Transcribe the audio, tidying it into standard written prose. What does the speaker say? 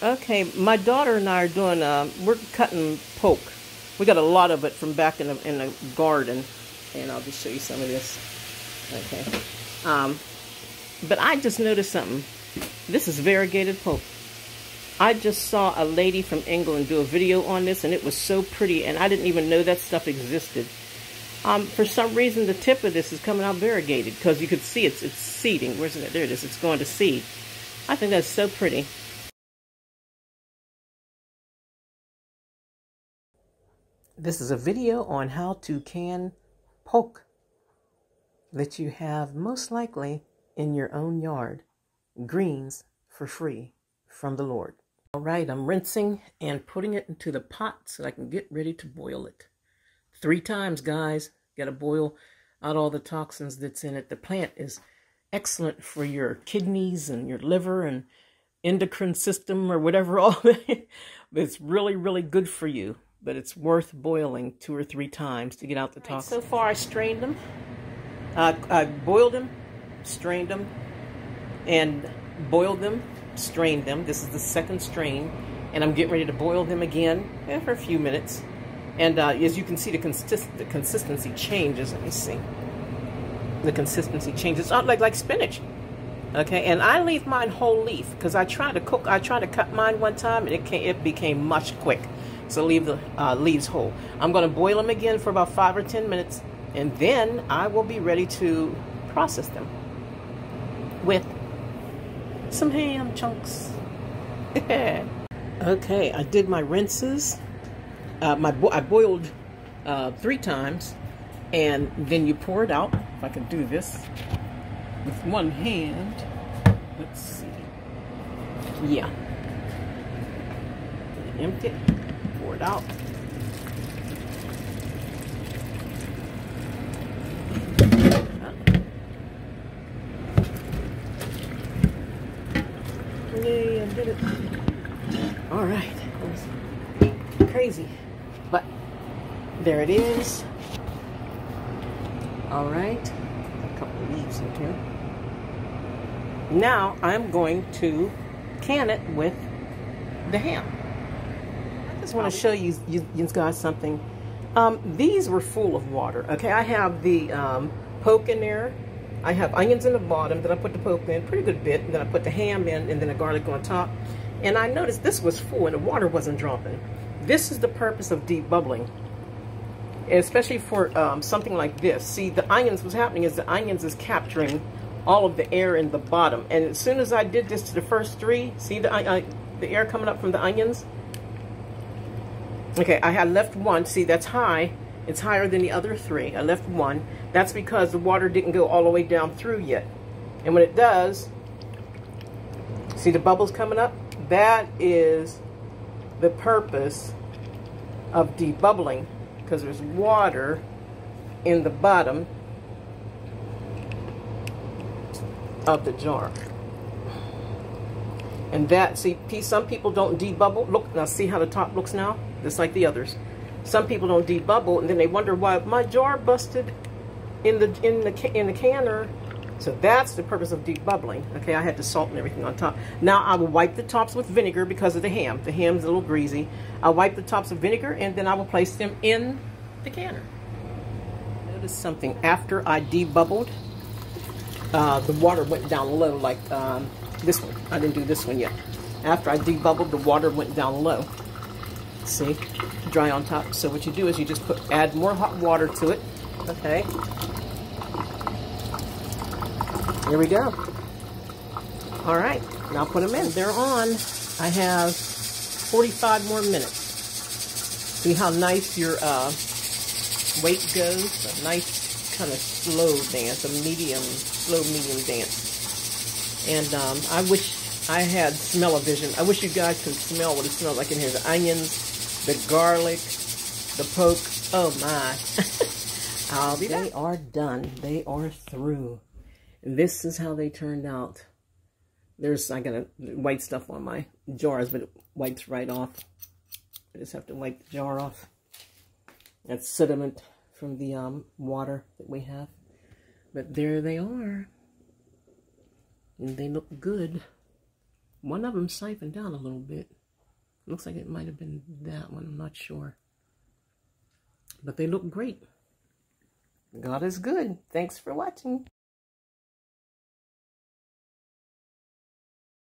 Okay, my daughter and I are doing, we're cutting polk. We got a lot of it from back in the garden. And I'll just show you some of this. Okay. But I just noticed something. This is variegated polk. I just saw a lady from England do a video on this, and it was so pretty, and I didn't even know that stuff existed. For some reason, the tip of this is coming out variegated, because you could see it's seeding. Where's it? There it is. It's going to seed. I think that's so pretty. This is a video on how to can polk that you have most likely in your own yard. Greens for free from the Lord. All right, I'm rinsing and putting it into the pot so I can get ready to boil it. 3 times, guys. Got to boil out all the toxins that's in it. The plant is excellent for your kidneys and your liver and endocrine system or whatever. All that. It's really, really good for you. But it's worth boiling 2 or 3 times to get out the toxins. So far, I strained them. I boiled them, strained them, and boiled them, strained them. This is the second strain, and I'm getting ready to boil them again for a few minutes. And as you can see, the consistency changes. Let me see. The consistency changes. It's not like spinach. Okay, and I leave mine whole leaf because I tried to cut mine one time, and it became much quick. So leave the leaves whole. I'm going to boil them again for about 5 or 10 minutes, and then I will be ready to process them with some ham chunks. Okay, I did my rinses. I boiled 3 times, and then you pour it out. If I can do this with one hand. Let's see. Yeah. Empty it. Pour it out. Yay, I did it. All right. That was crazy. But there it is. All right. A couple of leaves in here. Now I'm going to can it with the ham. I just want to show you guys something. These were full of water. Okay, I have the polk in there. I have onions in the bottom. Then I put the polk in, pretty good bit. And then I put the ham in, and then the garlic on top. And I noticed this was full, and the water wasn't dropping. This is the purpose of deep bubbling, especially for something like this. See, the onions, what's happening is the onions is capturing all of the air in the bottom. And as soon as I did this to the first 3, see the air coming up from the onions? Okay, I had left 1. See, that's high. It's higher than the other 3. I left 1. That's because the water didn't go all the way down through yet. And when it does, see the bubbles coming up? That is the purpose of debubbling, because there's water in the bottom of the jar. And that, see, some people don't debubble. Look, now see how the top looks now? Just like the others. Some people don't debubble, and then they wonder why my jar busted in the canner. So that's the purpose of debubbling. Okay, I had the salt and everything on top. Now I will wipe the tops with vinegar because of the ham. The ham's a little greasy. I'll wipe the tops with vinegar, and then I will place them in the canner. Notice something. After I debubbled, the water went down low, like this one. I didn't do this one yet. After I debubbled, the water went down low. See, dry on top. So what you do is you just add more hot water to it. Okay. Here we go. All right, now put them in. They're on. I have 45 more minutes. See how nice your weight goes? A nice kind of slow dance, a slow medium dance. And I wish I had smell-o-vision. I wish you guys could smell what it smells like in here. The onions, the garlic, the polk. Oh my. They are done. They are through. This is how they turned out. I got a white stuff on my jars, but it wipes right off. I just have to wipe the jar off. That's sediment from the water that we have. But there they are. And they look good. One of them siphoned down a little bit. Looks like it might have been that one. I'm not sure. But they look great. God is good. Thanks for watching.